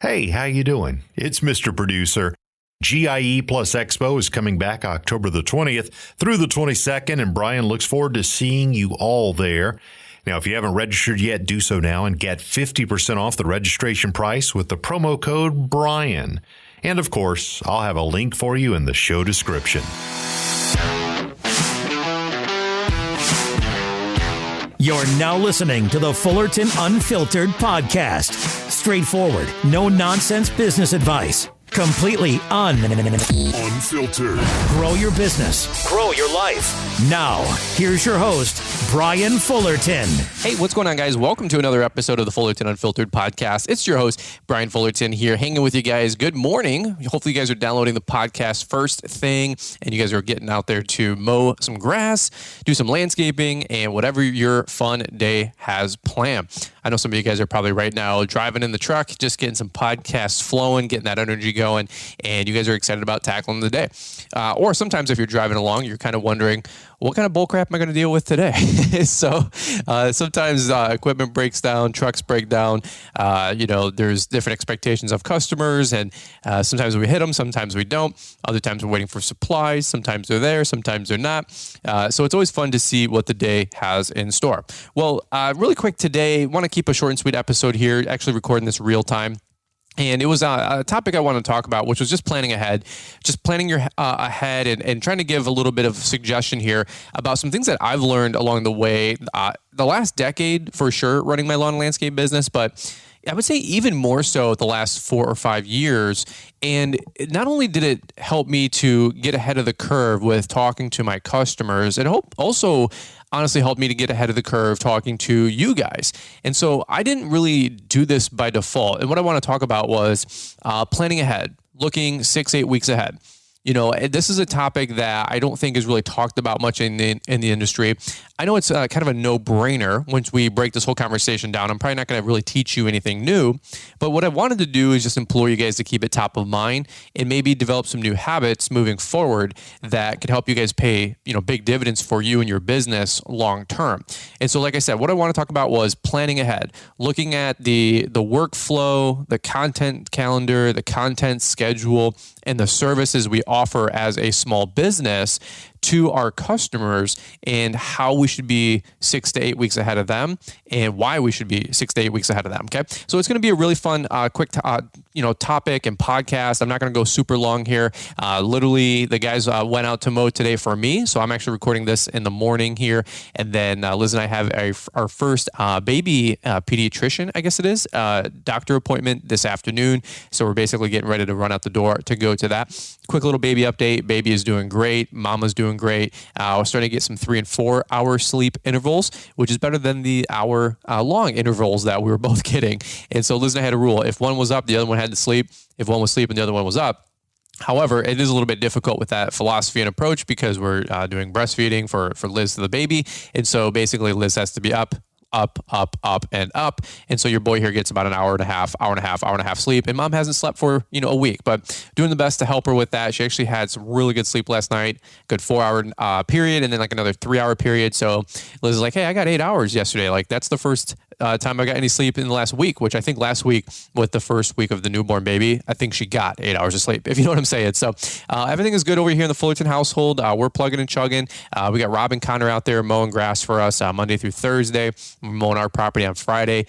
Hey, how you doing? It's Mr. Producer. GIE Plus Expo is coming back October the 20th through the 22nd, and Brian looks forward to seeing you all there. Now, if you haven't registered yet, do so now and get 50% off the registration price with the promo code BRIAN. And of course, I'll have a link for you in the show description. You're now listening to the Fullerton Unfiltered podcast. Straightforward, no nonsense business advice. Completely unfiltered. Grow your business. Grow your life. Now, here's your host, Brian Fullerton. Hey, what's going on, guys? Welcome to another episode of the Fullerton Unfiltered podcast. It's your host, Brian Fullerton, here hanging with you guys. Good morning. Hopefully you guys are downloading the podcast first thing, and you guys are getting out there to mow some grass, do some landscaping, and whatever your fun day has planned. I know some of you guys are probably right now driving in the truck, just getting some podcasts flowing, getting that energy going, and you guys are excited about tackling the day. Or sometimes if you're driving along, you're kind of wondering, what kind of bullcrap am I going to deal with today? So sometimes equipment breaks down, trucks break down. There's different expectations of customers, and sometimes we hit them, sometimes we don't. Other times we're waiting for supplies. Sometimes they're there, sometimes they're not. So it's always fun to see what the day has in store. Well, really quick today, want to keep a short and sweet episode here, actually recording this real time. And it was a topic I wanted to talk about, which was just planning ahead, just planning your ahead and trying to give a little bit of suggestion here about some things that I've learned along the way, the last decade for sure, running my lawn and landscape business, but I would say even more so the last 4 or 5 years. And not only did it help me to get ahead of the curve with talking to my customers, it also honestly helped me to get ahead of the curve talking to you guys. And so I didn't really do this by default. And what I want to talk about was planning ahead, looking 6-8 weeks ahead. You know, this is a topic that I don't think is really talked about much in the industry. I know it's kind of a no-brainer once we break this whole conversation down. I'm probably not going to really teach you anything new, but what I wanted to do is just implore you guys to keep it top of mind and maybe develop some new habits moving forward that could help you guys pay, big dividends for you and your business long term. And so, like I said, what I want to talk about was planning ahead, looking at the workflow, the content calendar, the content schedule, and the services we offer as a small business to our customers and how we should be 6 to 8 weeks ahead of them and why we should be 6 to 8 weeks ahead of them. Okay. So it's going to be a really fun, quick, topic and podcast. I'm not going to go super long here. Literally the guys went out to mow today for me. So I'm actually recording this in the morning here. And then Liz and I have our first baby pediatrician, I guess it is, doctor appointment this afternoon. So we're basically getting ready to run out the door to go to that. Quick little baby update. Baby is doing great. Mama's doing great. We're starting to get some 3 and 4 hour sleep intervals, which is better than the hour long intervals that we were both getting. And so Liz and I had a rule. If one was up, the other one had to sleep. If one was sleeping, the other one was up. However, it is a little bit difficult with that philosophy and approach because we're doing breastfeeding for Liz to the baby. And so basically Liz has to be up, and up. And so your boy here gets about an hour and a half sleep. And mom hasn't slept for, a week, but doing the best to help her with that. She actually had some really good sleep last night, good 4-hour period, and then like another 3-hour period. So Liz is like, hey, I got 8 hours yesterday. Like that's the first time I got any sleep in the last week, which I think last week with the first week of the newborn baby, I think she got 8 hours of sleep, if you know what I'm saying. So everything is good over here in the Fullerton household. We're plugging and chugging. We got Rob and Connor out there mowing grass for us Monday through Thursday. We're mowing our property on Friday.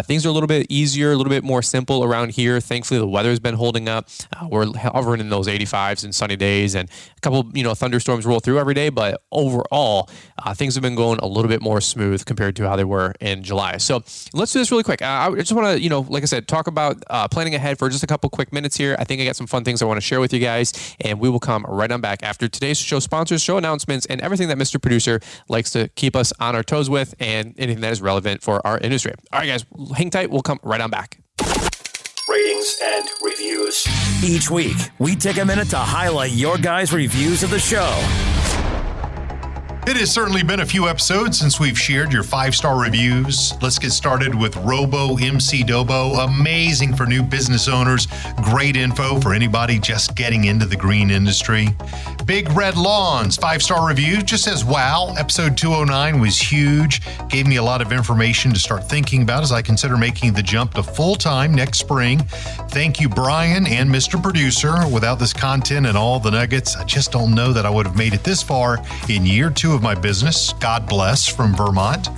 Things are a little bit easier, a little bit more simple around here. Thankfully, the weather's been holding up. We're hovering in those 85s and sunny days, and a couple, thunderstorms roll through every day. But overall, things have been going a little bit more smooth compared to how they were in July. So let's do this really quick. I just want to, like I said, talk about planning ahead for just a couple quick minutes here. I think I got some fun things I want to share with you guys, and we will come right on back after today's show sponsors, show announcements, and everything that Mr. Producer likes to keep us on our toes with, and anything that is relevant for our industry. All right, guys, hang tight. We'll come right on back. Ratings and reviews. Each week, we take a minute to highlight your guys' reviews of the show. It has certainly been a few episodes since we've shared your 5-star reviews. Let's get started with Robo MC Dobo. Amazing for new business owners. Great info for anybody just getting into the green industry. Big Red Lawns, 5-star review, just says, wow, episode 209 was huge. Gave me a lot of information to start thinking about as I consider making the jump to full-time next spring. Thank you, Brian and Mr. Producer. Without this content and all the nuggets, I just don't know that I would have made it this far in year 2 of my business. God bless, from Vermont.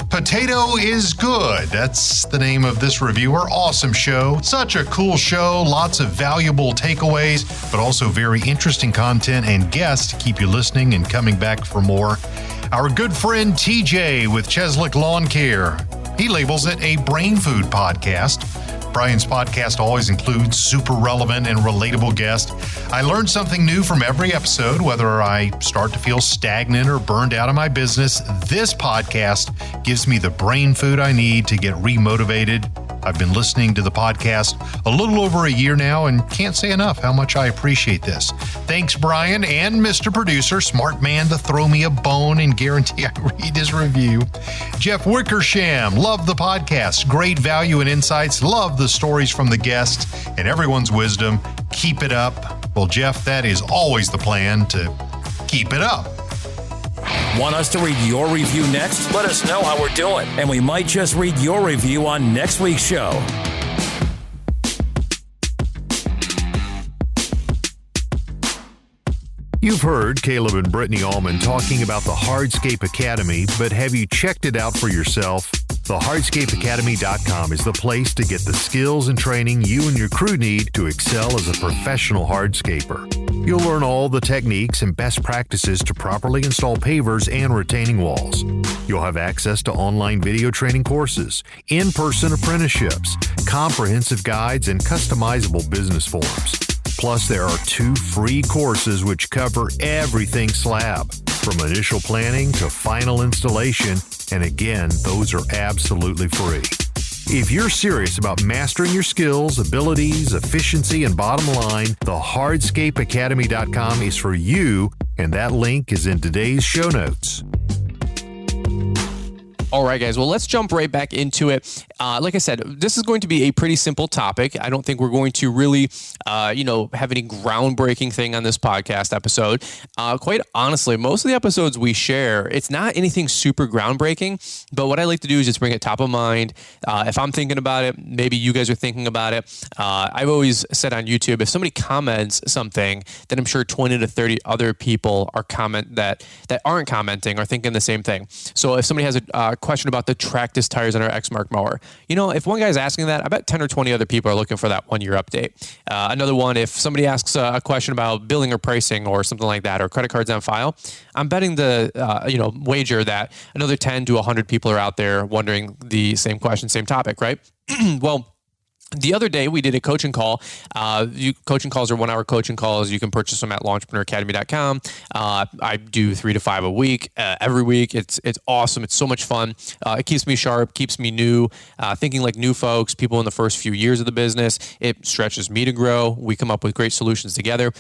Potato is good. That's the name of this reviewer. Awesome show. Such a cool show. Lots of valuable takeaways, but also very interesting content and guests to keep you listening and coming back for more. Our good friend TJ with Cheslick Lawn Care. He labels it a brain food podcast. Brian's podcast always includes super relevant and relatable guests. I learn something new from every episode, whether I start to feel stagnant or burned out of my business. This podcast gives me the brain food I need to get remotivated. I've been listening to the podcast a little over a year now and can't say enough how much I appreciate this. Thanks, Brian and Mr. Producer, smart man to throw me a bone and guarantee I read his review. Jeff Wickersham, love the podcast. Great value and insights. Love the stories from the guests and everyone's wisdom. Keep it up. Well, Jeff, that is always the plan, to keep it up. Want us to read your review next? Let us know how we're doing, and we might just read your review on next week's show. You've heard Caleb and Brittany Allman talking about the Hardscape Academy, but have you checked it out for yourself? The hardscapeacademy.com is the place to get the skills and training you and your crew need to excel as a professional hardscaper. You'll learn all the techniques and best practices to properly install pavers and retaining walls. You'll have access to online video training courses, in-person apprenticeships, comprehensive guides, and customizable business forms. Plus, there are 2 free courses which cover everything slab, from initial planning to final installation, and again, those are absolutely free. If you're serious about mastering your skills, abilities, efficiency, and bottom line, the hardscapeacademy.com is for you, and that link is in today's show notes. All right, guys. Well, let's jump right back into it. Like I said, this is going to be a pretty simple topic. I don't think we're going to really, have any groundbreaking thing on this podcast episode. Quite honestly, most of the episodes we share, it's not anything super groundbreaking, but what I like to do is just bring it top of mind. If I'm thinking about it, maybe you guys are thinking about it. I've always said on YouTube, if somebody comments something, then I'm sure 20 to 30 other people are that aren't commenting are thinking the same thing. So if somebody has a question about the track disc tires on our X-Mark mower, if one guy's asking that, I bet 10 or 20 other people are looking for that 1-year update. Another one, if somebody asks a question about billing or pricing or something like that, or credit cards on file, I'm betting the wager that another 10 to 100 people are out there wondering the same question, same topic, right? Well, the other day we did a coaching call. Coaching calls are 1-hour coaching calls. You can purchase them at launchpreneuracademy.com. I do 3 to 5 a week, every week. It's awesome. It's so much fun. It keeps me sharp, keeps me new, thinking like new folks, people in the first few years of the business. It stretches me to grow. We come up with great solutions together.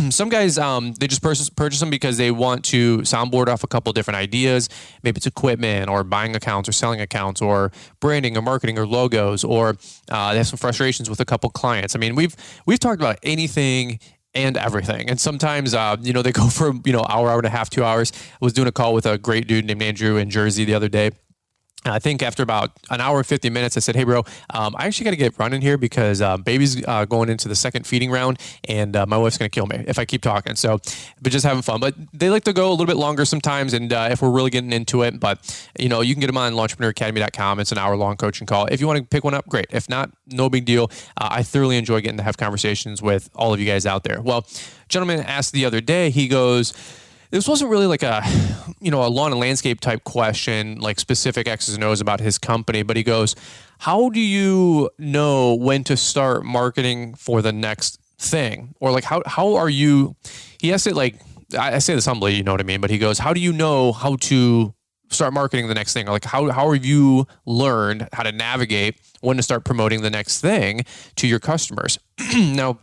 Some guys, they just purchase them because they want to soundboard off a couple different ideas. Maybe it's equipment or buying accounts or selling accounts or branding or marketing or logos, or they have some frustrations with a couple clients. I mean, we've talked about anything and everything. And sometimes, they go for, hour and a half, 2 hours. I was doing a call with a great dude named Andrew in Jersey the other day. I think after about an hour and 50 minutes, I said, hey, bro, I actually got to get running here because baby's going into the second feeding round and my wife's going to kill me if I keep talking. So, but just having fun. But they like to go a little bit longer sometimes. And if we're really getting into it, but, you can get them on launchpreneuracademy.com. It's an hour-long coaching call. If you want to pick one up, great. If not, no big deal. I thoroughly enjoy getting to have conversations with all of you guys out there. Well, gentleman asked the other day, he goes, this wasn't really like a lawn and landscape type question, like specific X's and O's about his company, but he goes, how do you know when to start marketing for the next thing? Or like, how are you, he asked it like, I say this humbly, you know what I mean? But he goes, how do you know how to start marketing the next thing? Or like, how have you learned how to navigate when to start promoting the next thing to your customers? Now,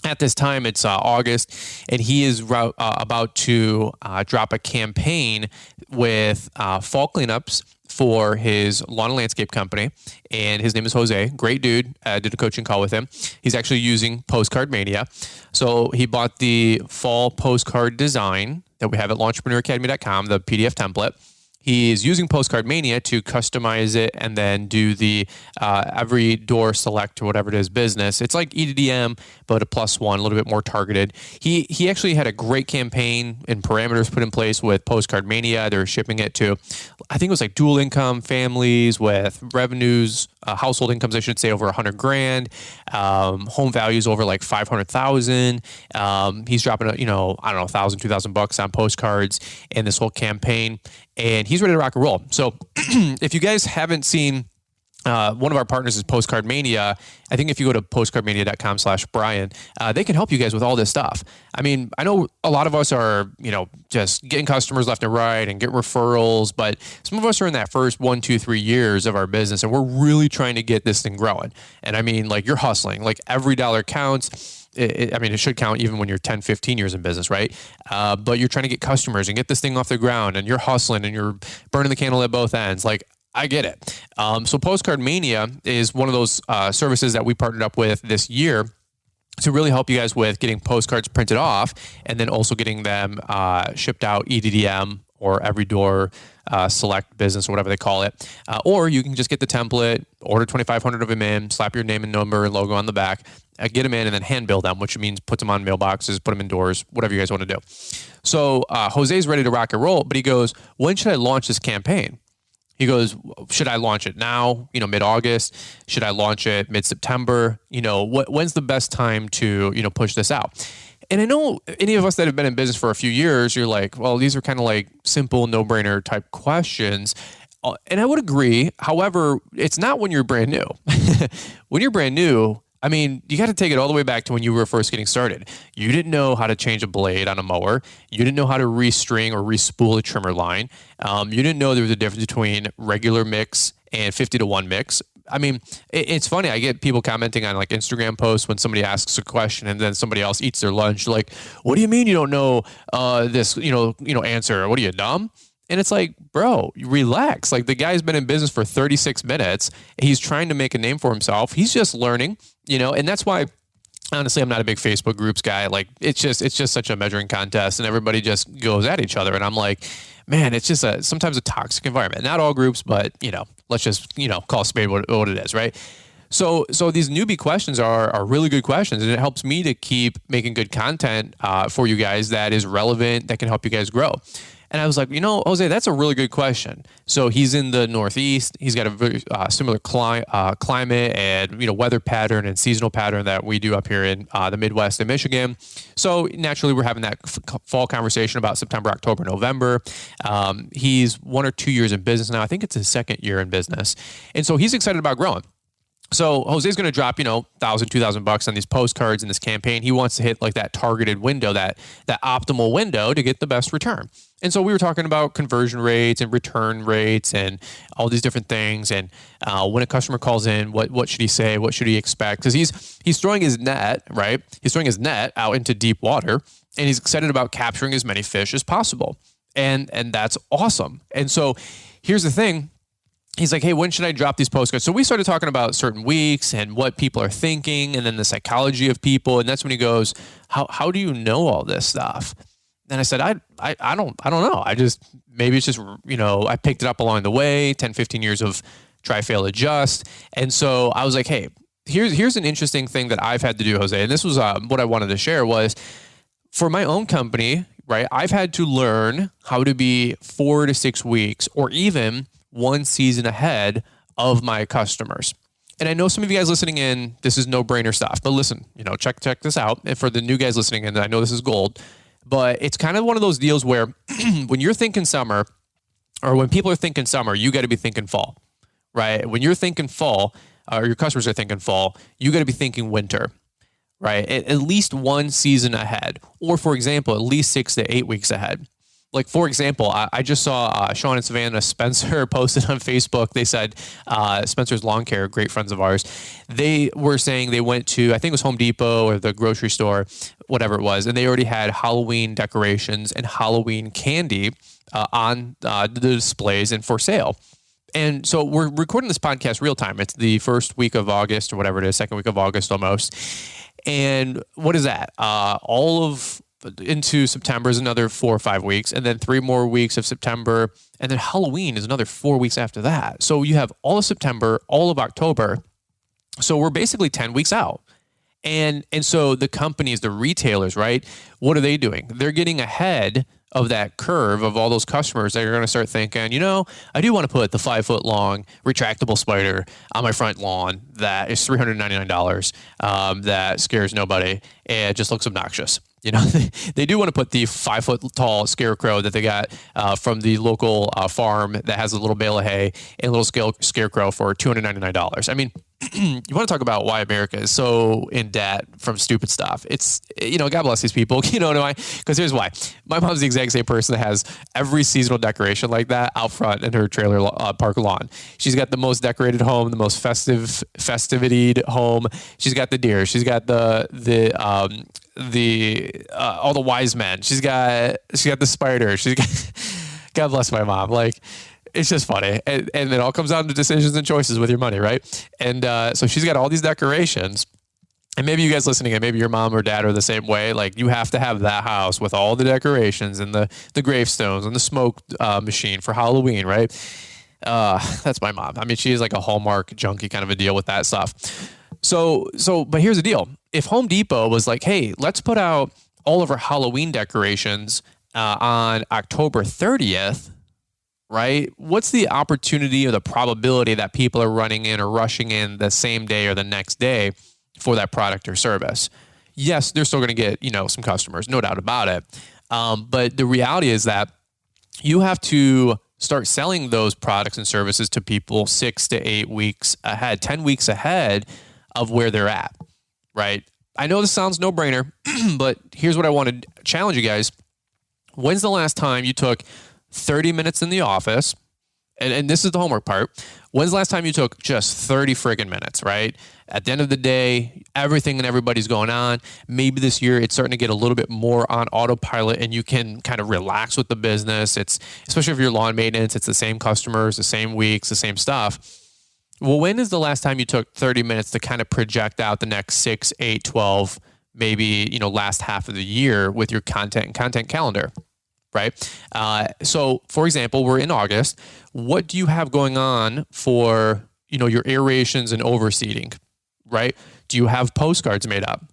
At this time, it's August, and he is about to drop a campaign with fall cleanups for his lawn and landscape company. And his name is Jose. Great dude. Did a coaching call with him. He's actually using Postcard Mania. So he bought the fall postcard design that we have at launchpreneuracademy.com, the PDF template. He's using Postcard Mania to customize it and then do the every door select or whatever it is business. It's like EDDM, but a +1, a little bit more targeted. He actually had a great campaign and parameters put in place with Postcard Mania. They're shipping it to, I think it was like dual income families with revenues, household incomes, I should say, over 100 grand, home values over like 500,000. He's dropping, I don't know, $1,000, $2,000 on postcards in this whole campaign. And he's ready to rock and roll. So if you guys haven't seen, one of our partners is Postcard Mania. I think if you go to postcardmania.com/Brian, they can help you guys with all this stuff. I mean, I know a lot of us are, just getting customers left and right and get referrals, but some of us are in that first 1, 2, 3 years of our business, and we're really trying to get this thing growing. And I mean, like, you're hustling, like every dollar counts. It should count even when you're 10, 15 years in business, right? But you're trying to get customers and get this thing off the ground, and you're hustling and you're burning the candle at both ends. Like, I get it. So Postcard Mania is one of those services that we partnered up with this year to really help you guys with getting postcards printed off and then also getting them shipped out EDDM or every door select business or whatever they call it. Or you can just get the template, order 2,500 of them in, slap your name and number and logo on the back, get them in, and then hand bill them, which means put them on mailboxes, put them in doors, whatever you guys want to do. So Jose's ready to rock and roll, but he goes, when should I launch this campaign? He goes, should I launch it now, mid-August? Should I launch it mid-September? When's the best time to, push this out? And I know any of us that have been in business for a few years, you're like, well, these are kind of like simple, no-brainer type questions. And I would agree. However, it's not when you're brand new. When you're brand new, I mean, you got to take it all the way back to when you were first getting started. You didn't know how to change a blade on a mower. You didn't know how to restring or respool a trimmer line. You didn't know there was a difference between regular mix and 50-to-1 mix. I mean, it's funny. I get people commenting on like Instagram posts when somebody asks a question and then somebody else eats their lunch. Like, what do you mean you don't know this, answer? What are you, dumb? And it's like, bro, relax. Like, the guy's been in business for 36 minutes. He's trying to make a name for himself. He's just learning, and that's why, honestly, I'm not a big Facebook groups guy. Like, it's just such a measuring contest and everybody just goes at each other. And I'm like, man, it's just sometimes a toxic environment. Not all groups, but, let's just, call a spade what it is, right? So these newbie questions are really good questions, and it helps me to keep making good content for you guys that is relevant, that can help you guys grow. And I was like, Jose, that's a really good question. So he's in the Northeast. He's got a very similar climate and weather pattern and seasonal pattern that we do up here in the Midwest and Michigan. So naturally, we're having that fall conversation about September, October, November. He's 1 or 2 years in business now. I think it's his second year in business. And so he's excited about growing. So Jose's going to drop, $1,000, $2,000 on these postcards in this campaign. He wants to hit like that targeted window, that optimal window to get the best return. And so we were talking about conversion rates and return rates and all these different things. And when a customer calls in, what should he say? What should he expect? Because he's throwing his net, right? He's throwing his net out into deep water, and he's excited about capturing as many fish as possible. And that's awesome. And so here's the thing. He's like, hey, when should I drop these postcards? So we started talking about certain weeks and what people are thinking and then the psychology of people. And that's when he goes, how do you know all this stuff? And I said, I don't know. Maybe it's just, I picked it up along the way, 10, 15 years of try, fail, adjust. And so I was like, hey, here's an interesting thing that I've had to do, Jose. And this was what I wanted to share was for my own company, right? I've had to learn how to be 4 to 6 weeks or even 1 season ahead of my customers. And I know some of you guys listening in, this is no-brainer stuff, but listen, check this out. And for the new guys listening in, I know this is gold, but it's kind of one of those deals where when you're thinking summer or when people are thinking summer, you got to be thinking fall, right? When you're thinking fall or your customers are thinking fall, you got to be thinking winter, right? At least 1 season ahead, or for example, at least 6 to 8 weeks ahead. Like, for example, I just saw Sean and Savannah Spencer posted on Facebook. They said Spencer's Lawn Care, great friends of ours. They were saying they went to, I think it was Home Depot or the grocery store, whatever it was, and they already had Halloween decorations and Halloween candy on the displays and for sale. And so we're recording this podcast real time. It's the first week of August or whatever it is, second week of August almost. And what is that? All of into September is another 4 or 5 weeks, and then 3 more weeks of September, and then Halloween is another 4 weeks after that. So you have all of September, all of October. So we're basically 10 weeks out. And so the companies, the retailers, right? What are they doing? They're getting ahead of that curve of all those customers that are going to start thinking, you know, I do want to put the 5-foot long retractable spider on my front lawn that is $399 that scares nobody and just looks obnoxious. You know, they do want to put the 5-foot tall scarecrow that they got from the local farm that has a little bale of hay and a little scarecrow for $299. I mean, you want to talk about why America is so in debt from stupid stuff. It's, you know, God bless these people. You know why? Because here's why. My mom's the exact same person that has every seasonal decoration like that out front in her trailer park lawn. She's got the most decorated home, the most festivitied home. She's got the deer. She's got all the wise men. She's got the spider. She's got, God bless my mom. Like, it's just funny. And it all comes down to decisions and choices with your money, right? And so she's got all these decorations. And maybe you guys listening, and maybe your mom or dad are the same way. Like, you have to have that house with all the decorations and the gravestones and the smoke machine for Halloween, right? That's my mom. I mean, she is like a Hallmark junkie kind of a deal with that stuff. So, but here's the deal. If Home Depot was like, hey, let's put out all of our Halloween decorations on October 30th, right? What's the opportunity or the probability that people are running in or rushing in the same day or the next day for that product or service? Yes, they're still going to get, you know, some customers, no doubt about it. But the reality is that you have to start selling those products and services to people 6 to 8 weeks ahead, 10 weeks ahead of where they're at, right? I know this sounds no-brainer, but here's what I want to challenge you guys. When's the last time you took 30 minutes in the office? And this is the homework part. When's the last time you took just 30 friggin' minutes, right? At the end of the day, everything and everybody's going on. Maybe this year it's starting to get a little bit more on autopilot and you can kind of relax with the business. It's, especially if you're lawn maintenance, it's the same customers, the same weeks, the same stuff. Well, when is the last time you took 30 minutes to kind of project out the next 6, 8, 12, maybe, you know, last half of the year with your content and content calendar, right? So for example, we're in August. What do you have going on for, you know, your aerations and overseeding, right? Do you have postcards made up?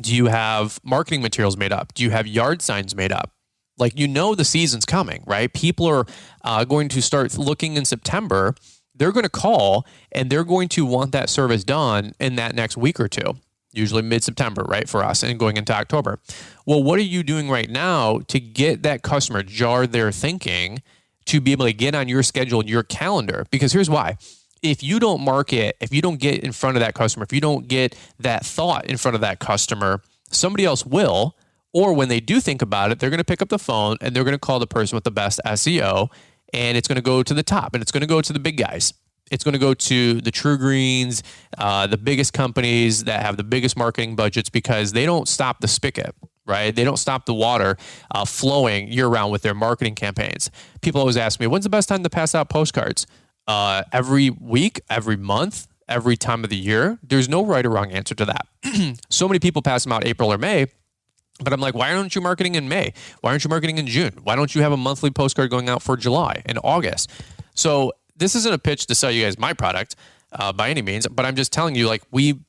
Do you have marketing materials made up? Do you have yard signs made up? Like, you know, the season's coming, right? People are going to start looking in September. They're going to call and they're going to want that service done in that next week or two, usually mid-September, right, for us, and going into October. Well, what are you doing right now to get that customer, jar their thinking, to be able to get on your schedule and your calendar? Because here's why. If you don't market, if you don't get in front of that customer, if you don't get that thought in front of that customer, somebody else will. Or when they do think about it, they're going to pick up the phone and they're going to call the person with the best SEO, and it's going to go to the top, and it's going to go to the big guys. It's going to go to the True Greens, the biggest companies that have the biggest marketing budgets, because they don't stop the spigot, right? They don't stop the water flowing year-round with their marketing campaigns. People always ask me, when's the best time to pass out postcards? Every week, every month, every time of the year? There's no right or wrong answer to that. So many people pass them out April or May. But I'm like, why aren't you marketing in May? Why aren't you marketing in June? Why don't you have a monthly postcard going out for July and August? So this isn't a pitch to sell you guys my product by any means, but I'm just telling you, like, we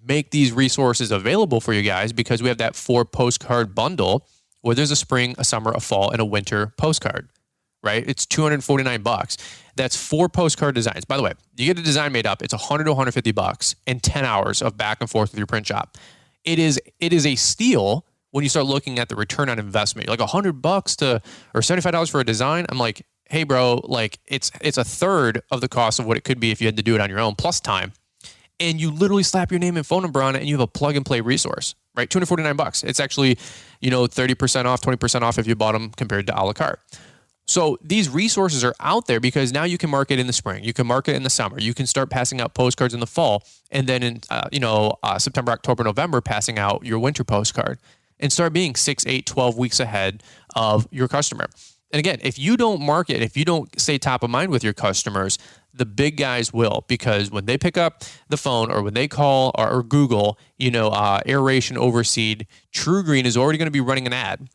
make these resources available for you guys because we have that 4 postcard bundle where there's a spring, a summer, a fall, and a winter postcard, right? It's $249. That's 4 postcard designs. By the way, you get a design made up. It's $100 to $150 and 10 hours of back and forth with your print shop. It is a steal when you start looking at the return on investment. You're like $100 or $75 for a design. I'm like, hey bro, like it's a third of the cost of what it could be if you had to do it on your own, plus time. And you literally slap your name and phone number on it and you have a plug and play resource. right? $249. It's actually, 30% off, 20% off if you bought them compared to a la carte. So these resources are out there because now you can market in the spring, you can market in the summer, you can start passing out postcards in the fall, and then in September, October, November, passing out your winter postcard, and start being 6, 8, 12 weeks ahead of your customer. And again, if you don't market, if you don't stay top of mind with your customers, the big guys will, because when they pick up the phone or when they call or Google, aeration overseed, True Green is already going to be running an ad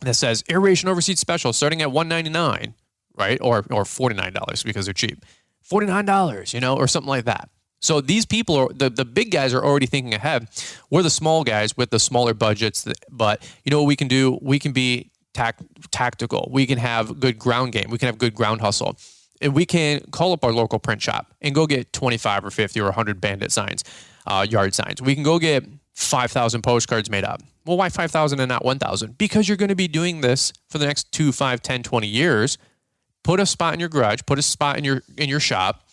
that says aeration overseed special starting at $199, right? Or $49 because they're cheap. $49, or something like that. So these people are, the big guys are already thinking ahead. We're the small guys with the smaller budgets, but you know what we can do? We can be tactical. We can have good ground game. We can have good ground hustle. And we can call up our local print shop and go get 25 or 50 or 100 bandit signs, yard signs. We can go get 5,000 postcards made up. Well, why 5,000 and not 1,000? Because you're going to be doing this for the next 2, 5, 10, 20 years. Put a spot in your garage, put a spot in your shop,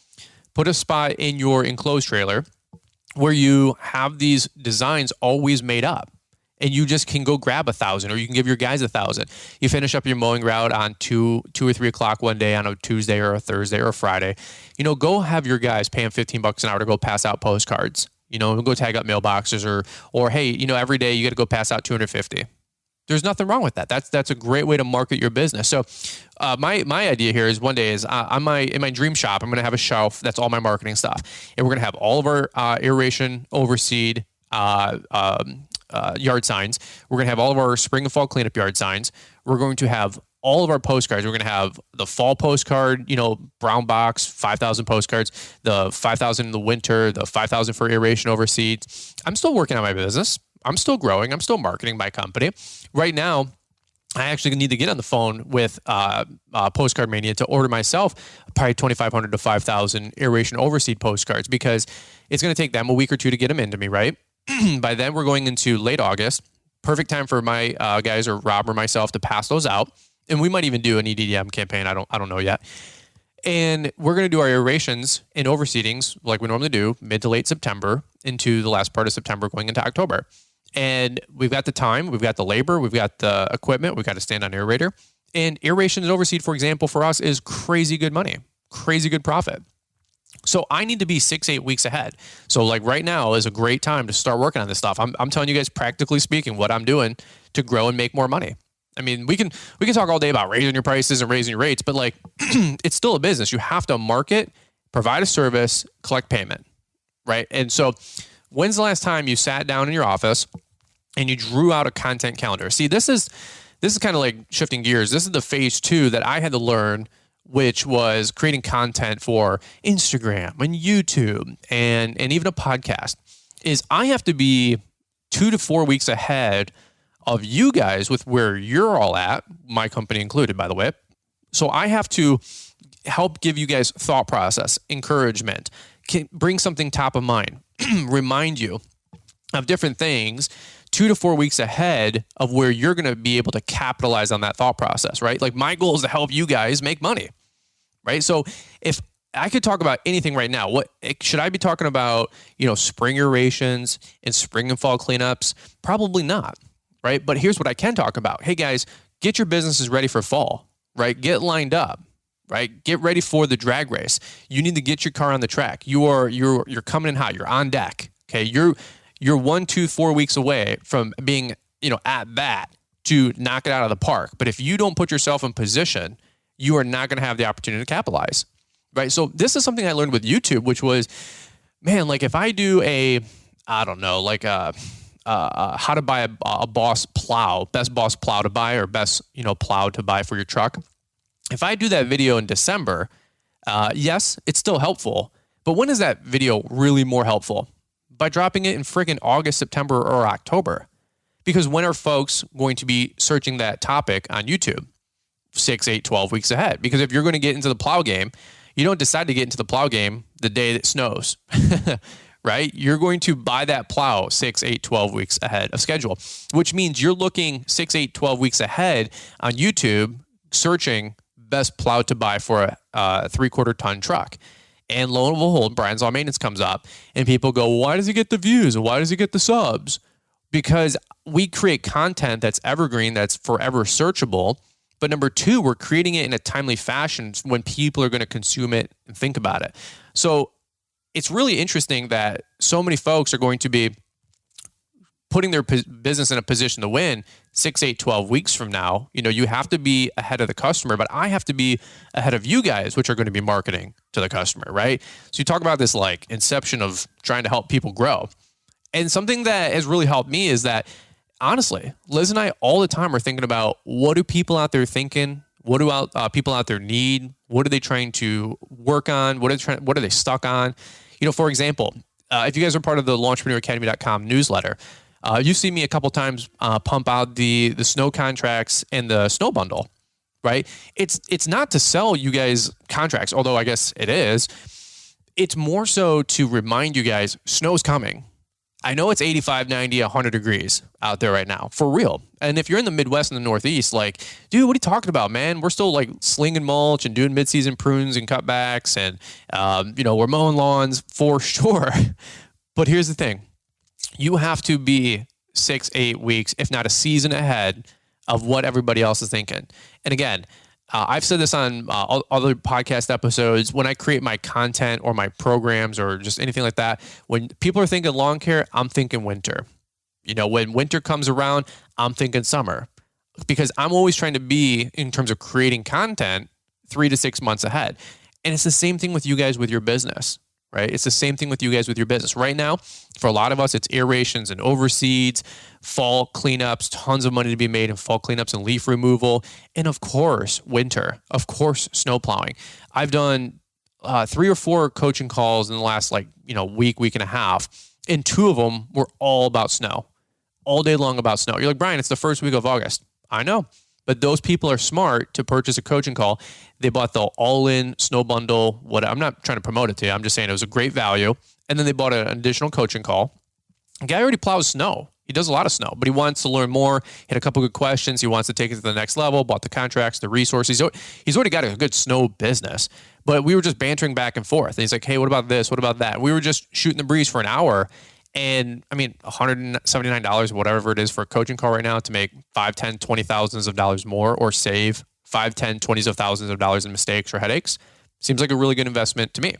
put a spot in your enclosed trailer where you have these designs always made up. And you just can go grab 1,000, or you can give your guys 1,000. You finish up your mowing route on 2 or 3 o'clock one day on a Tuesday or a Thursday or a Friday. Go have your guys pay them $15 an hour to go pass out postcards. Go tag up mailboxes or hey, every day you got to go pass out 250. There's nothing wrong with that. That's a great way to market your business. So my idea here is one day is in my dream shop, I'm going to have a shelf that's all my marketing stuff, and we're going to have all of our aeration overseed yard signs. We're going to have all of our spring and fall cleanup yard signs. We're going to have all of our postcards. We're going to have the fall postcard, brown box, 5,000 postcards, the 5,000 in the winter, the 5,000 for aeration overseed. I'm still working on my business. I'm still growing. I'm still marketing my company. Right now, I actually need to get on the phone with Postcard Mania to order myself probably 2,500 to 5,000 aeration overseed postcards, because it's going to take them a week or two to get them into me, right? By then, we're going into late August. Perfect time for my guys or Rob or myself to pass those out. And we might even do an EDDM campaign. I don't know yet. And we're going to do our aerations and overseedings like we normally do mid to late September into the last part of September going into October. And we've got the time, we've got the labor, we've got the equipment, we've got to stand on aerator. And aeration and overseed, for example, for us is crazy good money, crazy good profit. So I need to be 6, 8 weeks ahead. So like right now is a great time to start working on this stuff. I'm telling you guys, practically speaking, what I'm doing to grow and make more money. I mean, we can talk all day about raising your prices and raising your rates, but like it's still a business. You have to market, provide a service, collect payment, right? And so when's the last time you sat down in your office and you drew out a content calendar? See, this is kind of like shifting gears. This is the phase 2 that I had to learn, which was creating content for Instagram and YouTube and even a podcast. Is I have to be 2 to 4 weeks ahead of you guys with where you're all at, my company included, by the way. So I have to help give you guys thought process, encouragement, bring something top of mind, remind you of different things 2 to 4 weeks ahead of where you're going to be able to capitalize on that thought process, right? Like my goal is to help you guys make money, right? So if I could talk about anything right now, what should I be talking about? Spring aerations and spring and fall cleanups? Probably not, right? But here's what I can talk about. Hey guys, get your businesses ready for fall, right? Get lined up, right? Get ready for the drag race. You need to get your car on the track. You're coming in hot. You're on deck. Okay, you're 1, 2, 4 weeks away from being at bat to knock it out of the park. But if you don't put yourself in position, you are not going to have the opportunity to capitalize, right? So this is something I learned with YouTube, which was, man, like if I do how to buy a Boss plow, best Boss plow to buy, or best, plow to buy for your truck. If I do that video in December, yes, it's still helpful. But when is that video really more helpful? By dropping it in friggin' August, September, or October. Because when are folks going to be searching that topic on YouTube? 6, 8, 12 weeks ahead. Because if you're going to get into the plow game, you don't decide to get into the plow game the day that snows. Right? You're going to buy that plow 6, 8, 12 weeks ahead of schedule, which means you're looking 6, 8, 12 weeks ahead on YouTube, searching best plow to buy for a 3/4 ton truck. And lo and behold, Brian's Lawn Maintenance comes up and people go, why does he get the views? And why does he get the subs? because we create content that's evergreen, that's forever searchable. But number two, we're creating it in a timely fashion when people are going to consume it and think about it. So it's really interesting that so many folks are going to be putting their business in a position to win 6, 8, 12 weeks from now. You have to be ahead of the customer, but I have to be ahead of you guys, which are going to be marketing to the customer, right? So you talk about this like inception of trying to help people grow. And something that has really helped me is that, honestly, Liz and I all the time are thinking about, what do people out there thinking? What do people out there need? What are they trying to work on? What are they stuck on? For example, if you guys are part of the LaunchpreneurAcademy.com newsletter, you've seen me a couple times pump out the snow contracts and the snow bundle, right? It's not to sell you guys contracts, although I guess it is. It's more so to remind you guys, snow's coming. I know it's 85, 90, 100 degrees out there right now, for real. And if you're in the Midwest and the Northeast, like, dude, what are you talking about, man? We're still like slinging mulch and doing mid-season prunes and cutbacks, and we're mowing lawns for sure. But here's the thing. You have to be 6, 8 weeks, if not a season ahead of what everybody else is thinking. And again, I've said this on other podcast episodes. When I create my content or my programs or just anything like that, when people are thinking lawn care, I'm thinking winter. When winter comes around, I'm thinking summer, because I'm always trying to be, in terms of creating content, 3 to 6 months ahead. And it's the same thing with you guys with your business, right? It's the same thing with you guys with your business. Right now, for a lot of us, it's aerations and overseeds, fall cleanups, tons of money to be made in fall cleanups and leaf removal. And of course, winter, of course, snow plowing. I've done 3 or 4 coaching calls in the last week and a half. And 2 of them were all about snow, all day long about snow. You're like, Brian, it's the first week of August. I know. But those people are smart to purchase a coaching call. They bought the all-in snow bundle. I'm not trying to promote it to you. I'm just saying it was a great value. And then they bought an additional coaching call. The guy already plows snow. He does a lot of snow, but he wants to learn more. He had a couple good questions. He wants to take it to the next level, bought the contracts, the resources. He's already got a good snow business. But we were just bantering back and forth. And he's like, hey, what about this? What about that? We were just shooting the breeze for an hour. And I mean, $179, whatever it is for a coaching call right now, to make $5, $10, $20,000 more, or save $5, $10, $20s of thousands of dollars in mistakes or headaches, seems like a really good investment to me.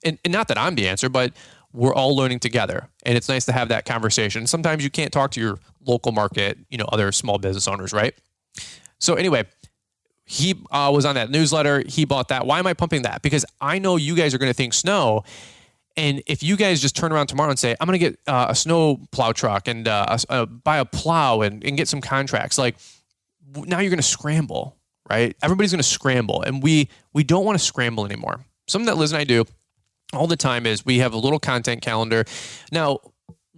And not that I'm the answer, but we're all learning together. And it's nice to have that conversation. Sometimes you can't talk to your local market, other small business owners, right? So anyway, he was on that newsletter. He bought that. Why am I pumping that? Because I know you guys are going to think snow. And if you guys just turn around tomorrow and say, I'm going to get a snow plow truck and buy a plow and get some contracts, like, now you're going to scramble, right? Everybody's going to scramble. And we don't want to scramble anymore. Something that Liz and I do all the time is we have a little content calendar. Now,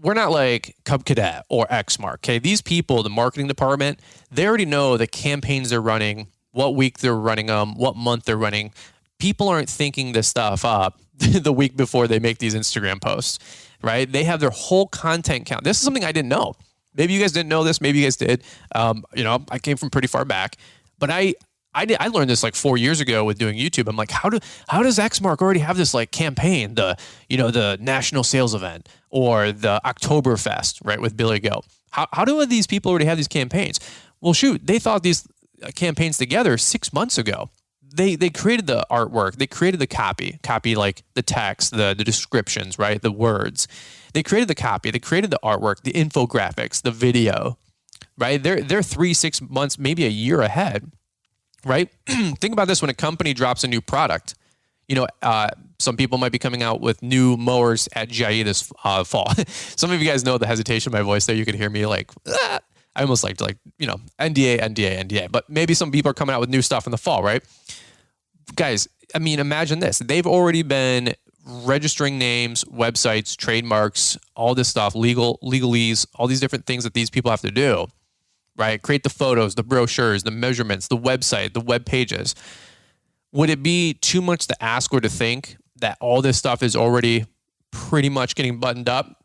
we're not like Cub Cadet or Xmark, okay? These people, the marketing department, they already know the campaigns they're running, what week they're running them, what month they're running. People aren't thinking this stuff up the week before they make these Instagram posts, right? They have their whole content count. This is something I didn't know. Maybe you guys didn't know this. Maybe you guys did. I came from pretty far back, but I learned this like 4 years ago with doing YouTube. I'm like, how does Xmark already have this like campaign, the national sales event or the Oktoberfest, right, with Billy Goat? How do these people already have these campaigns? Well, shoot, they thought these campaigns together 6 months ago. They created the artwork. They created the copy like the text, the descriptions, right? The words. They created the copy. They created the artwork, the infographics, the video, right? They're 3, 6 months, maybe a year ahead, right? Think about this when a company drops a new product. Some people might be coming out with new mowers at GIE this fall. Some of you guys know the hesitation in my voice there. You could hear me like, ah! I almost like NDA. But maybe some people are coming out with new stuff in the fall, right? Guys, I mean, imagine this. They've already been registering names, websites, trademarks, all this stuff, legalese, all these different things that these people have to do, right? Create the photos, the brochures, the measurements, the website, the web pages. Would it be too much to ask or to think that all this stuff is already pretty much getting buttoned up?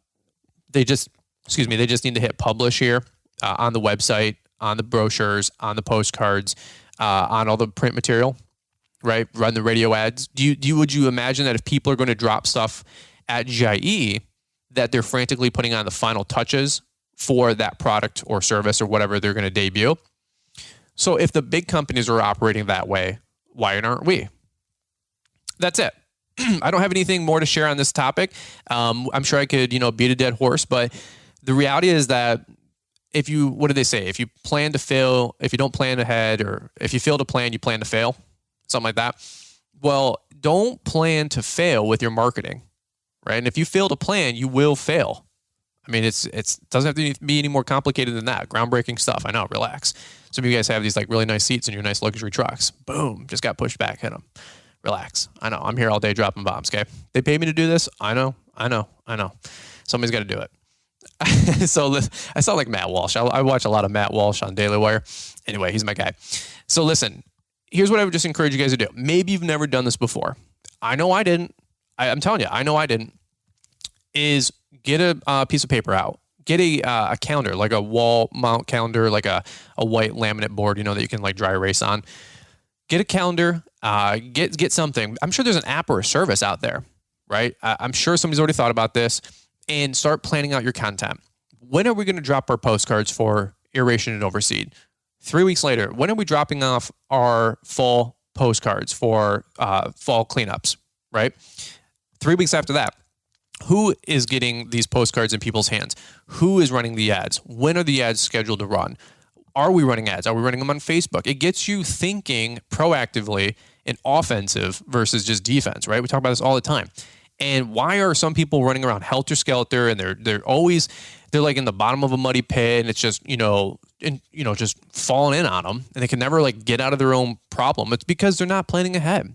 They just need to hit publish here. On the website, on the brochures, on the postcards, on all the print material, right? Run the radio ads. Would you imagine that if people are going to drop stuff at GIE, that they're frantically putting on the final touches for that product or service or whatever they're going to debut. So if the big companies are operating that way, why aren't we? That's it. I don't have anything more to share on this topic. I'm sure I could, beat a dead horse, but the reality is that what do they say? If you plan to fail, if you don't plan ahead, or if you fail to plan, you plan to fail, something like that. Well, don't plan to fail with your marketing, right? And if you fail to plan, you will fail. I mean, it doesn't have to be any more complicated than that. Groundbreaking stuff. I know, relax. Some of you guys have these like really nice seats in your nice luxury trucks. Boom, just got pushed back, hit them. Relax. I know, I'm here all day dropping bombs, okay? They pay me to do this. I know. Somebody's got to do it. So I sound like Matt Walsh. I watch a lot of Matt Walsh on Daily Wire. Anyway, he's my guy. So listen, here's what I would just encourage you guys to do. Maybe you've never done this before. I know I didn't. I'm telling you, I know I didn't. Is get a piece of paper out. Get a calendar, like a wall mount calendar, like a white laminate board, that you can like dry erase on. Get a calendar. Get something. I'm sure there's an app or a service out there, right? I'm sure somebody's already thought about this. And start planning out your content. When are we going to drop our postcards for aeration and overseed? 3 weeks later. When are we dropping off our fall postcards for fall cleanups, right? 3 weeks after that. Who is getting these postcards in people's hands? Who is running the ads? When are the ads scheduled to run? Are we running ads? Are we running them on Facebook? It gets you thinking proactively and offensive versus just defense, right? We talk about this all the time. And why are some people running around helter-skelter and they're like in the bottom of a muddy pit and it's just, just falling in on them and they can never like get out of their own problem? It's because they're not planning ahead.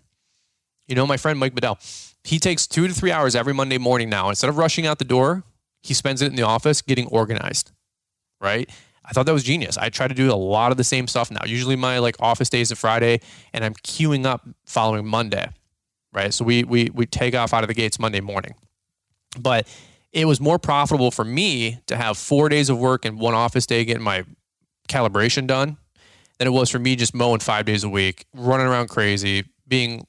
My friend Mike Bedell, he takes 2 to 3 hours every Monday morning now. Instead of rushing out the door, he spends it in the office getting organized, right? I thought that was genius. I try to do a lot of the same stuff now. Usually my like office days are Friday and I'm queuing up following Monday. Right. So we take off out of the gates Monday morning. But it was more profitable for me to have 4 days of work and one office day getting my calibration done than it was for me just mowing 5 days a week, running around crazy, being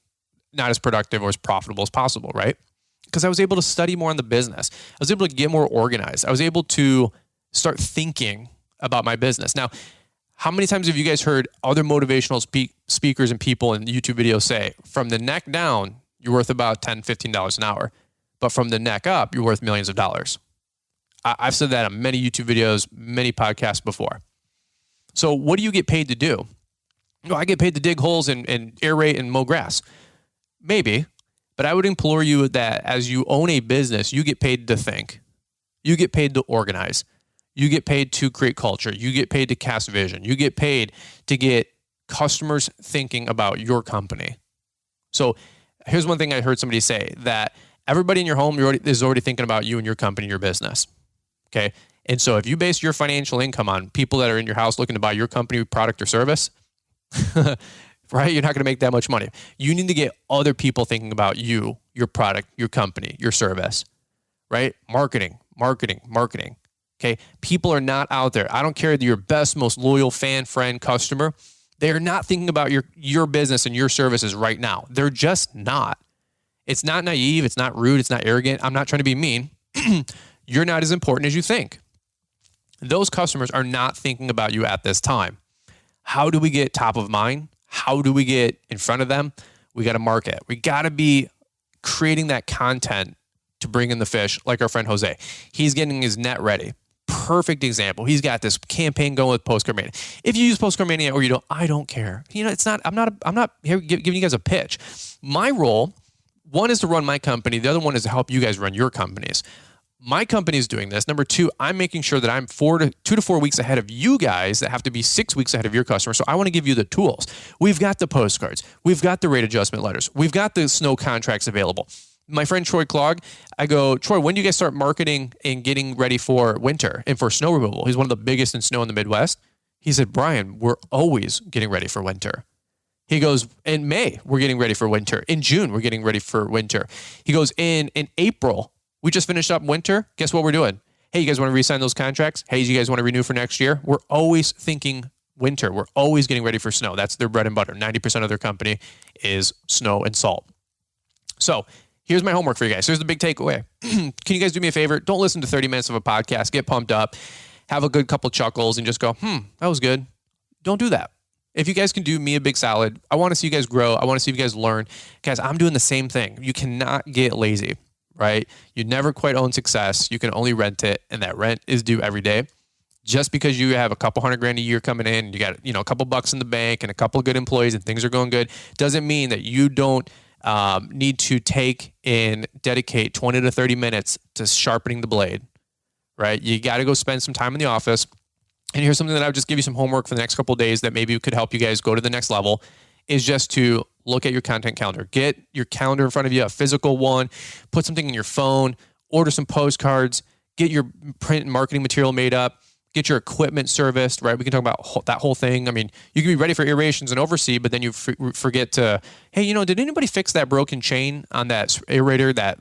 not as productive or as profitable as possible. Right. Because I was able to study more on the business. I was able to get more organized. I was able to start thinking about my business. Now, how many times have you guys heard other motivational speakers and people in YouTube videos say, from the neck down, you're worth about $10, $15 an hour, but from the neck up, you're worth millions of dollars? I've said that on many YouTube videos, many podcasts before. So what do you get paid to do? I get paid to dig holes and aerate and mow grass. Maybe, but I would implore you that as you own a business, you get paid to think. You get paid to organize. You get paid to create culture. You get paid to cast vision. You get paid to get customers thinking about your company. So here's one thing I heard somebody say, that everybody in your home is already thinking about you and your company, your business. Okay. And so if you base your financial income on people that are in your house looking to buy your company product or service, right? You're not going to make that much money. You need to get other people thinking about you, your product, your company, your service, right? Marketing. Okay. People are not out there. I don't care if you're your best, most loyal fan, friend, customer. They are not thinking about your business and your services right now. They're just not. It's not naive. It's not rude. It's not arrogant. I'm not trying to be mean. You're not as important as you think. Those customers are not thinking about you at this time. How do we get top of mind? How do we get in front of them? We got to market. We got to be creating that content to bring in the fish, like our friend Jose. He's getting his net ready. Perfect example. He's got this campaign going with Postcard Mania. If you use Postcard Mania or you don't, I don't care. It's not. I'm not here giving you guys a pitch. My role, one is to run my company. The other one is to help you guys run your companies. My company is doing this. Number two, I'm making sure that I'm 2 to 4 weeks ahead of you guys that have to be 6 weeks ahead of your customers. So I want to give you the tools. We've got the postcards. We've got the rate adjustment letters. We've got the snow contracts available. My friend Troy Clogg, I go, Troy, when do you guys start marketing and getting ready for winter and for snow removal? He's one of the biggest in snow in the Midwest. He said, Brian, we're always getting ready for winter. He goes, in May, we're getting ready for winter. In June, we're getting ready for winter. He goes, in April, we just finished up winter. Guess what we're doing? Hey, you guys want to re-sign those contracts? Hey, you guys want to renew for next year? We're always thinking winter. We're always getting ready for snow. That's their bread and butter. 90% of their company is snow and salt. So here's my homework for you guys. Here's the big takeaway. Can you guys do me a favor? Don't listen to 30 minutes of a podcast. Get pumped up. have a good couple chuckles and just go, that was good. Don't do that. If you guys can do me a big solid, I want to see you guys grow. I want to see you guys learn. Guys, I'm doing the same thing. You cannot get lazy, right? You never quite own success. You can only rent it, and that rent is due every day. Just because you have a couple $100,000 a year coming in, you got, a couple bucks in the bank and a couple of good employees and things are going good, doesn't mean that you don't need to take and dedicate 20 to 30 minutes to sharpening the blade, right? You got to go spend some time in the office. And here's something that I would just give you some homework for the next couple of days that maybe could help you guys go to the next level, is just to look at your content calendar. Get your calendar in front of you, a physical one, put something in your phone, order some postcards, get your print and marketing material made up, get your equipment serviced, right? We can talk about that whole thing. I mean, you can be ready for aerations and oversee, but then you forget to, hey, did anybody fix that broken chain on that aerator that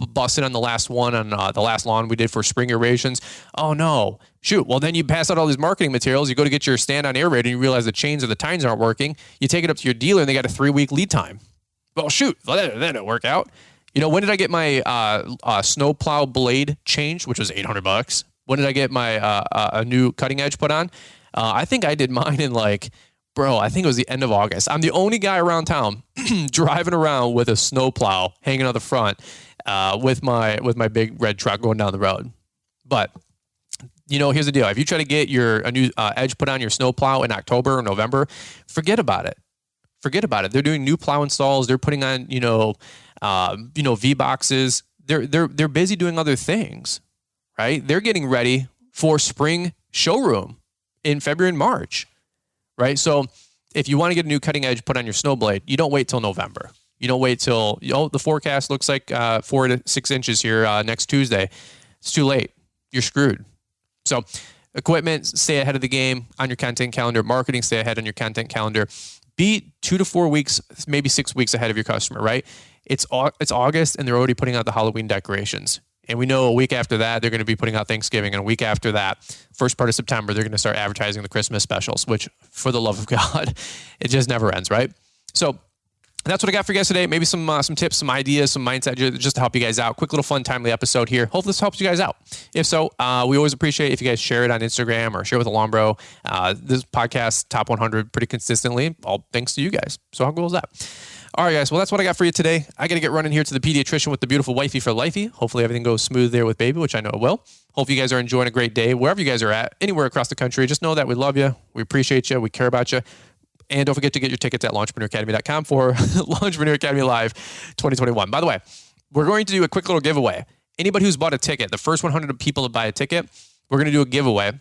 busted on the last one on the last lawn we did for spring aerations? Oh no, shoot. Well, then you pass out all these marketing materials. You go to get your stand-on aerator and you realize the chains or the tines aren't working. You take it up to your dealer and they got a 3-week lead time. Well, shoot, that didn't work out. When did I get my snowplow blade changed, which was $800? When did I get my a new cutting edge put on? I think I did mine in I think it was the end of August. I'm the only guy around town driving around with a snowplow hanging on the front with my big red truck going down the road. But here's the deal: if you try to get a new edge put on your snowplow in October or November, forget about it. Forget about it. They're doing new plow installs. They're putting on V boxes. They're busy doing other things, right? They're getting ready for spring showroom in February and March. Right. So if you want to get a new cutting edge put on your snow blade, you don't wait till November. You don't wait till, the forecast looks like 4 to 6 inches here next Tuesday. It's too late. You're screwed. So equipment, stay ahead of the game on your content calendar. Marketing, stay ahead on your content calendar. Be 2 to 4 weeks, maybe 6 weeks ahead of your customer, right? It's August and they're already putting out the Halloween decorations. And we know a week after that, they're going to be putting out Thanksgiving. And a week after that, first part of September, they're going to start advertising the Christmas specials, which, for the love of God, it just never ends, right? So that's what I got for you guys today. Maybe some tips, some ideas, some mindset just to help you guys out. Quick little fun, timely episode here. Hopefully this helps you guys out. If so, we always appreciate if you guys share it on Instagram or share with a lawn bro. This podcast, top 100 pretty consistently, all thanks to you guys. So how cool is that? All right, guys. Well, that's what I got for you today. I got to get running here to the pediatrician with the beautiful wifey for lifey. Hopefully everything goes smooth there with baby, which I know it will. Hope you guys are enjoying a great day wherever you guys are at, anywhere across the country. Just know that we love you. We appreciate you. We care about you. And don't forget to get your tickets at launchpreneuracademy.com for Launchpreneur Academy Live 2021. By the way, we're going to do a quick little giveaway. Anybody who's bought a ticket, the first 100 people to buy a ticket, we're going to do a giveaway.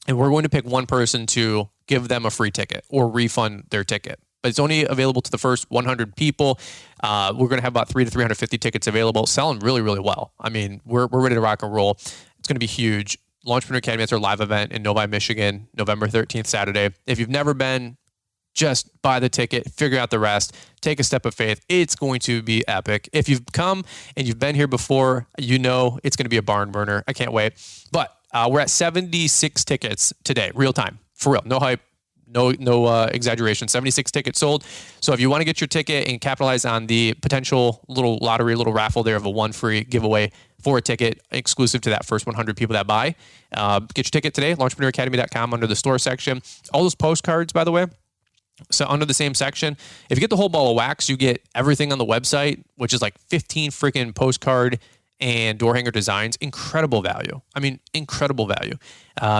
And we're going to pick one person to give them a free ticket or refund their ticket. But it's only available to the first 100 people. We're going to have about 300 to 350 tickets available, selling really, really well. I mean, we're ready to rock and roll. It's going to be huge. Launchpreneur Academy, that's our live event in Novi, Michigan, November 13th, Saturday. If you've never been, just buy the ticket, figure out the rest, take a step of faith. It's going to be epic. If you've come and you've been here before, it's going to be a barn burner. I can't wait. But we're at 76 tickets today, real time, for real. No hype. No exaggeration. 76 tickets sold. So if you want to get your ticket and capitalize on the potential little lottery, little raffle there of a one free giveaway for a ticket exclusive to that first 100 people that buy, get your ticket today, launchpreneuracademy.com under the store section. All those postcards, by the way, so under the same section, if you get the whole ball of wax, you get everything on the website, which is like 15 freaking postcard and door hanger designs. Incredible value. I mean, incredible value.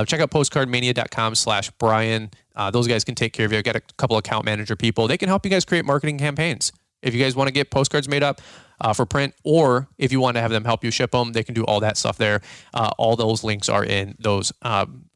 Check out postcardmania.com/Brian. Those guys can take care of you. I've got a couple account manager people. They can help you guys create marketing campaigns. If you guys want to get postcards made up for print, or if you want to have them help you ship them, they can do all that stuff there. All those links are in those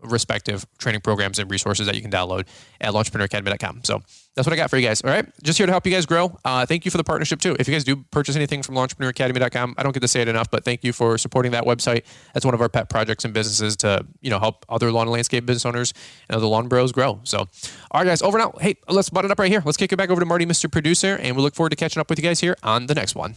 respective training programs and resources that you can download at launchpreneuracademy.com. So that's what I got for you guys. All right. Just here to help you guys grow. Thank you for the partnership too. If you guys do purchase anything from launchpreneuracademy.com, I don't get to say it enough, but thank you for supporting that website. That's one of our pet projects and businesses to, help other lawn and landscape business owners and other lawn bros grow. So, all right, guys, over and out. Hey, let's button it up right here. Let's kick it back over to Marty, Mr. Producer, and we look forward to catching up with you guys here on the next one.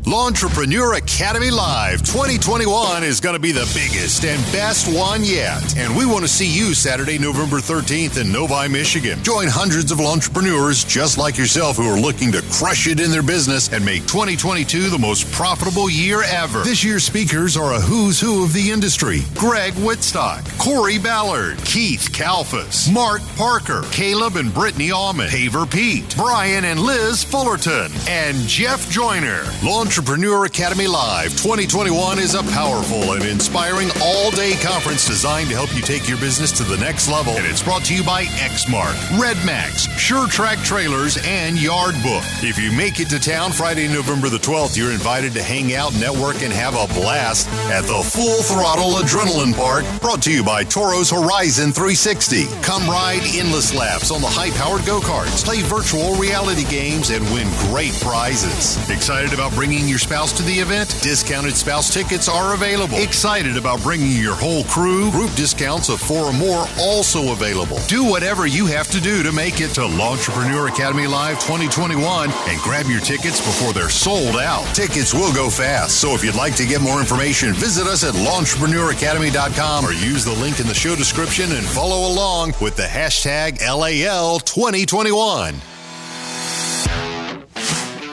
L'Entrepreneur Academy Live 2021 is going to be the biggest and best one yet. And we want to see you Saturday, November 13th in Novi, Michigan. Join hundreds of entrepreneurs just like yourself who are looking to crush it in their business and make 2022 the most profitable year ever. This year's speakers are a who's who of the industry. Greg Whitstock, Corey Ballard, Keith Kalfas, Mark Parker, Caleb and Brittany Almond, Haver Pete, Brian and Liz Fullerton, and Jeff Joyner. L'Entrepreneur Academy Live 2021 is a powerful and inspiring all-day conference designed to help you take your business to the next level. And it's brought to you by Xmark, RedMax, SureTrack Trailers, and Yard Book. If you make it to town Friday, November the 12th, you're invited to hang out, network, and have a blast at the Full Throttle Adrenaline Park, brought to you by Toro's Horizon 360. Come ride endless laps on the high-powered go-karts, play virtual reality games, and win great prizes. Excited about bringing your spouse to the event? Discounted spouse tickets are available. Excited about bringing your whole crew? Group discounts of 4 or more also available. Do whatever you have to do to make it to L'Entrepreneur Academy Live 2021 and grab your tickets before they're sold out. Tickets will go fast, so if you'd like to get more information, visit us at l'entrepreneuracademy.com or use the link in the show description and follow along with the hashtag LAL2021.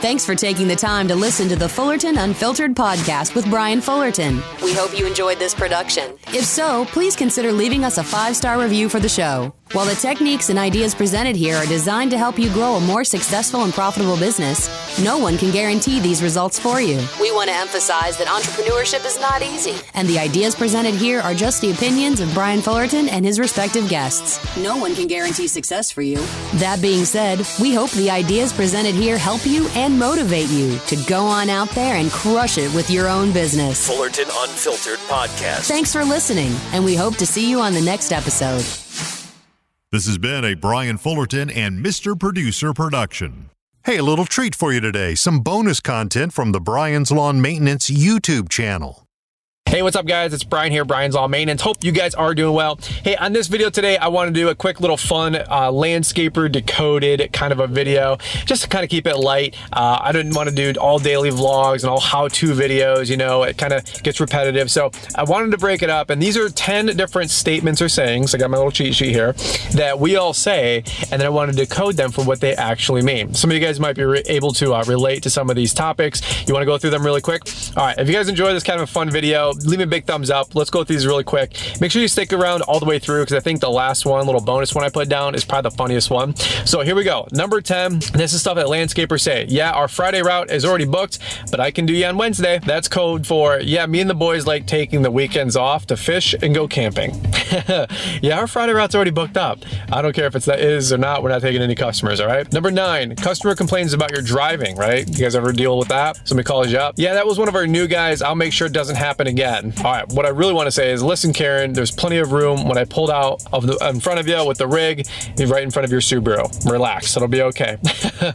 Thanks for taking the time to listen to the Fullerton Unfiltered podcast with Brian Fullerton. We hope you enjoyed this production. If so, please consider leaving us a 5-star review for the show. While the techniques and ideas presented here are designed to help you grow a more successful and profitable business, no one can guarantee these results for you. We want to emphasize that entrepreneurship is not easy, and the ideas presented here are just the opinions of Brian Fullerton and his respective guests. No one can guarantee success for you. That being said, we hope the ideas presented here help you and motivate you to go on out there and crush it with your own business. Fullerton Unfiltered Podcast. Thanks for listening, and we hope to see you on the next episode. This has been a Brian Fullerton and Mr. Producer production. Hey, a little treat for you today. Some bonus content from the Brian's Lawn Maintenance YouTube channel. Hey, what's up, guys? It's Brian here, Brian's Lawn Maintenance. Hope you guys are doing well. Hey, on this video today, I want to do a quick little fun landscaper decoded kind of a video, just to kind of keep it light. I didn't want to do all daily vlogs and all how-to videos, you know, it kind of gets repetitive. So I wanted to break it up, and these are 10 different statements or sayings. I got my little cheat sheet here that we all say, and then I want to decode them for what they actually mean. Some of you guys might be able to relate to some of these topics. You want to go through them really quick? All right, if you guys enjoy this kind of a fun video, leave me a big thumbs up. Let's go through these really quick. Make sure you stick around all the way through, because I think the last one, little bonus one I put down, is probably the funniest one. So here we go. Number 10, this is stuff that landscapers say. Yeah, our Friday route is already booked, but I can do you on Wednesday. That's code for, yeah, me and the boys like taking the weekends off to fish and go camping. Yeah, our Friday route's already booked up. I don't care if it's that is or not. We're not taking any customers, all right? Number 9, customer complains about your driving, right? You guys ever deal with that? Somebody calls you up. Yeah, that was one of our new guys. I'll make sure it doesn't happen again. All right, what I really want to say is, listen, Karen, there's plenty of room when I pulled out in front of you with the rig, right in front of your Subaru. Relax, it'll be okay.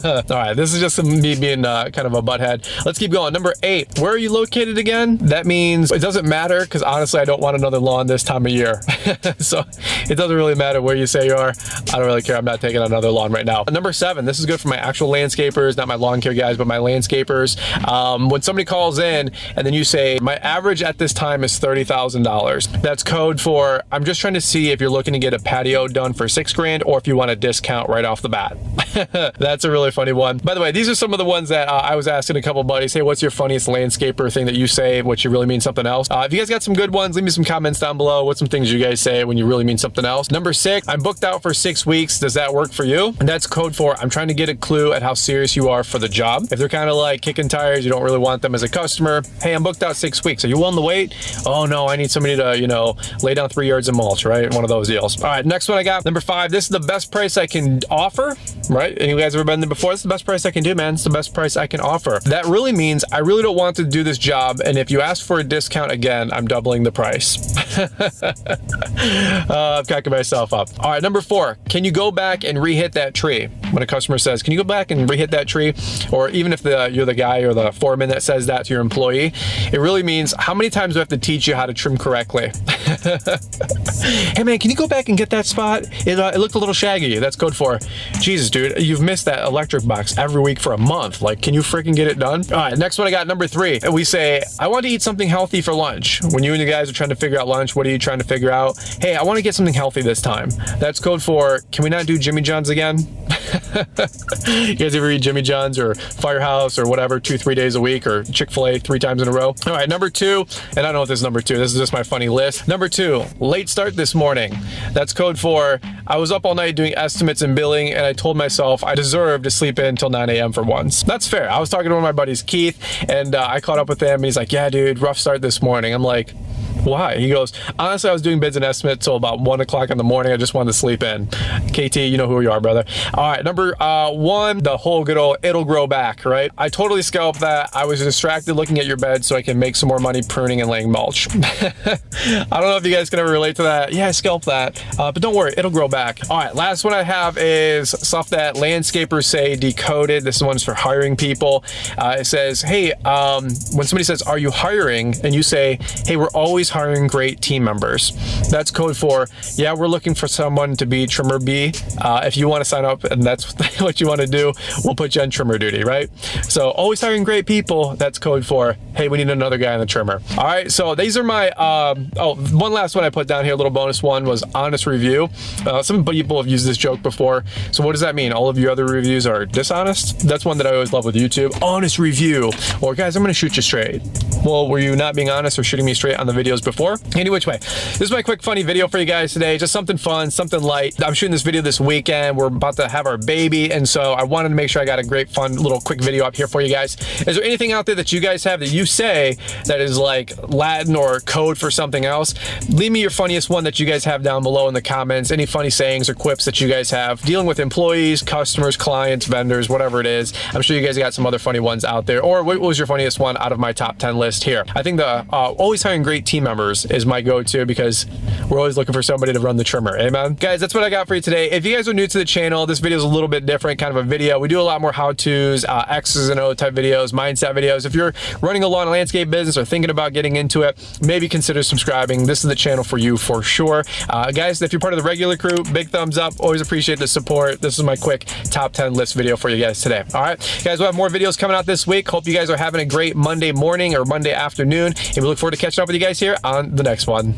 All right, this is just me being kind of a butthead. Let's keep going. Number 8, where are you located again? That means it doesn't matter, because honestly, I don't want another lawn this time of year. So it doesn't really matter where you say you are. I don't really care. I'm not taking another lawn right now. Number 7, this is good for my actual landscapers, not my lawn care guys, but my landscapers. When somebody calls in and then you say, my average at this time is $30,000. That's code for, I'm just trying to see if you're looking to get a patio done for $6,000 or if you want a discount right off the bat. That's a really funny one. By the way, these are some of the ones that I was asking a couple buddies, hey, what's your funniest landscaper thing that you say, which you really mean something else? If you guys got some good ones, leave me some comments down below. What's some things you guys say when you really mean something else? Number 6, I'm booked out for 6 weeks. Does that work for you? And that's code for, I'm trying to get a clue at how serious you are for the job. If they're kind of like kicking tires, you don't really want them as a customer. Hey, I'm booked out 6 weeks. Are you willing to wait? Oh no, I need somebody to, you know, lay down 3 yards of mulch, right? One of those deals. All right, next one I got. Number 5, this is the best price I can offer, right? Any of you guys ever been there before? This is the best price I can do, man. It's the best price I can offer. That really means I really don't want to do this job, and if you ask for a discount again, I'm doubling the price. I'm cracking myself up. All right, number 4, can you go back and re-hit that tree? when a customer says, can you go back and re-hit that tree? Or even if you're the guy or the foreman that says that to your employee, it really means, how many times do I have to teach you how to trim correctly? Hey man, can you go back and get that spot? It looked a little shaggy. That's code for, Jesus dude, you've missed that electric box every week for a month. Like, can you freaking get it done? All right, next one I got, number 3. We say, I want to eat something healthy for lunch. When you and the guys are trying to figure out lunch, what are you trying to figure out? Hey, I want to get something healthy this time. That's code for, can we not do Jimmy John's again? You guys ever eat Jimmy John's or Firehouse or whatever 2-3 days a week, or Chick-fil-A 3 times in a row? All right, number 2, and I don't know if this is number 2. This is just my funny list. Number 2, late start this morning. That's code for, I was up all night doing estimates and billing, and I told myself I deserve to sleep in until 9 a.m. for once. That's fair. I was talking to one of my buddies, Keith, and I caught up with him, and he's like, yeah, dude, rough start this morning. I'm like, why? He goes, honestly, I was doing bids and estimates till about 1 o'clock in the morning. I just wanted to sleep in. KT, you know who you are, brother. All right, number 1, the whole good old, it'll grow back, right? I totally scalped that. I was distracted looking at your bed so I can make some more money pruning and laying mulch. I don't know if you guys can ever relate to that. Yeah, I scalped that, but don't worry, it'll grow back. All right, last one I have is stuff that landscapers say decoded. This one's for hiring people. It says, hey, when somebody says, are you hiring? And you say, hey, we're always hiring great team members. That's code for, yeah, we're looking for someone to be trimmer B. If you want to sign up and that's what you want to do, we'll put you on trimmer duty, right? So always hiring great people. That's code for, hey, we need another guy on the trimmer. All right, so these are my, one last one I put down here, a little bonus one was honest review. Some people have used this joke before. So what does that mean? All of your other reviews are dishonest? That's one that I always love with YouTube. Honest review. Or guys, I'm going to shoot you straight. Well, were you not being honest or shooting me straight on the videos before? Any which way. This is my quick funny video for you guys today. Just something fun, something light. I'm shooting this video this weekend. We're about to have our baby, and so I wanted to make sure I got a great fun little quick video up here for you guys. Is there anything out there that you guys have that you say that is like Latin or code for something else? Leave me your funniest one that you guys have down below in the comments. Any funny sayings or quips that you guys have dealing with employees, customers, clients, vendors, whatever it is. I'm sure you guys got some other funny ones out there. Or what was your funniest one out of my top 10 list here? I think the always hiring great team members is my go-to because we're always looking for somebody to run the trimmer. Amen. Guys, that's what I got for you today. If you guys are new to the channel, this video is a little bit different kind of a video. We do a lot more how-tos, X's and O type videos, mindset videos. If you're running a lawn and landscape business or thinking about getting into it, maybe consider subscribing. This is the channel for you for sure. Guys, if you're part of the regular crew, big thumbs up. Always appreciate the support. This is my quick top 10 list video for you guys today. All right, guys, we'll have more videos coming out this week. Hope you guys are having a great Monday morning or Monday afternoon, and we look forward to catching up with you guys here on the next one.